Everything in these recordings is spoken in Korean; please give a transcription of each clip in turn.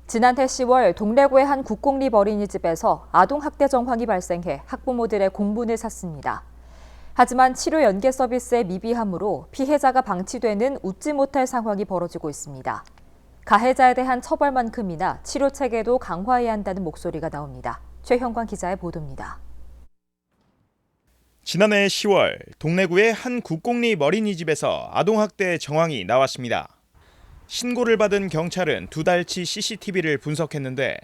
지난해 10월 동래구의 한 국공립 어린이집에서 아동학대 정황이 발생해 학부모들의 공분을 샀습니다. 하지만 치료 연계 서비스의 미비함으로 피해자가 방치되는 웃지 못할 상황이 벌어지고 있습니다. 가해자에 대한 처벌만큼이나 치료 체계도 강화해야 한다는 목소리가 나옵니다. 최형관 기자의 보도입니다. 지난해 10월 동래구의 한 국공립 어린이집에서 아동학대 정황이 나왔습니다. 신고를 받은 경찰은 2달치 CCTV를 분석했는데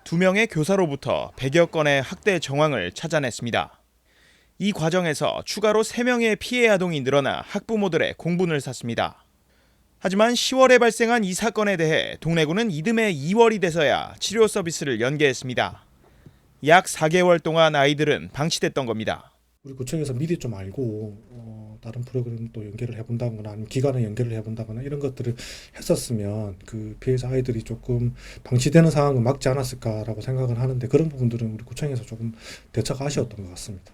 2명의 교사로부터 100여 건의 학대 정황을 찾아냈습니다. 이 과정에서 추가로 3명의 피해 아동이 늘어나 학부모들의 공분을 샀습니다. 하지만 10월에 발생한 이 사건에 대해 동래구는 이듬해 2월이 돼서야 치료 서비스를 연계했습니다. 약 4개월 동안 아이들은 방치됐던 겁니다. 우리 구청에서 미리 좀 알고 다른 프로그램 또 연계를 해본다거나 아니면 기관을 연계를 해본다거나 이런 것들을 했었으면 그 피해자 아이들이 조금 방치되는 상황을 막지 않았을까라고 생각을 하는데 그런 부분들은 우리 구청에서 조금 대처가 아쉬웠던 것 같습니다.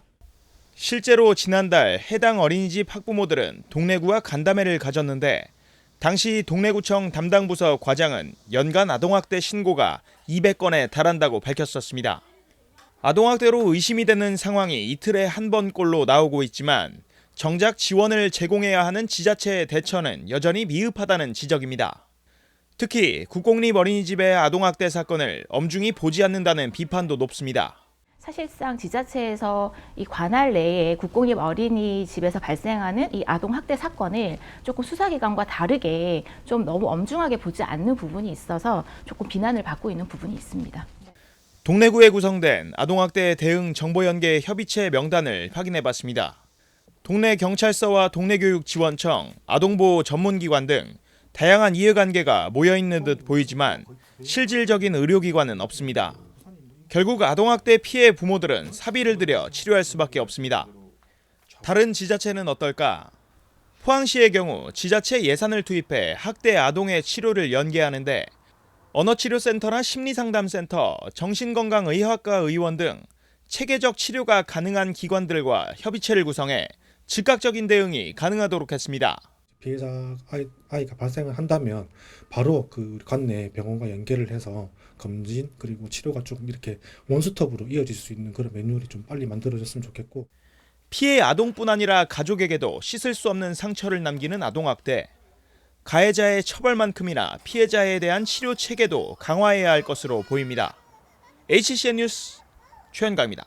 실제로 지난달 해당 어린이집 학부모들은 동래구와 간담회를 가졌는데 당시 동래구청 담당 부서 과장은 연간 아동학대 신고가 200건에 달한다고 밝혔었습니다. 아동학대로 의심이 되는 상황이 이틀에 한 번꼴로 나오고 있지만 정작 지원을 제공해야 하는 지자체의 대처는 여전히 미흡하다는 지적입니다. 특히 국공립 어린이집의 아동학대 사건을 엄중히 보지 않는다는 비판도 높습니다. 사실상 지자체에서 이 관할 내에 국공립 어린이집에서 발생하는 이 아동학대 사건을 조금 수사기관과 다르게 좀 너무 엄중하게 보지 않는 부분이 있어서 조금 비난을 받고 있는 부분이 있습니다. 동래구에 구성된 아동학대 대응 정보연계 협의체 명단을 확인해봤습니다. 동래경찰서와 동래교육지원청, 아동보호 전문기관 등 다양한 이해관계가 모여있는 듯 보이지만 실질적인 의료기관은 없습니다. 결국 아동학대 피해 부모들은 사비를 들여 치료할 수밖에 없습니다. 다른 지자체는 어떨까? 포항시의 경우 지자체 예산을 투입해 학대 아동의 치료를 연계하는데 언어치료센터나 심리상담센터, 정신건강의학과 의원 등 체계적 치료가 가능한 기관들과 협의체를 구성해 즉각적인 대응이 가능하도록 했습니다. 피해자 아이가 발생을 한다면 바로 그 관내 병원과 연계를 해서 검진 그리고 치료가 좀 이렇게 원스톱으로 이어질 수 있는 그런 매뉴얼이 좀 빨리 만들어졌으면 좋겠고 피해 아동뿐 아니라 가족에게도 씻을 수 없는 상처를 남기는 아동학대. 가해자의 처벌만큼이나 피해자에 대한 치료 체계도 강화해야 할 것으로 보입니다. HCN 뉴스 최현가입니다.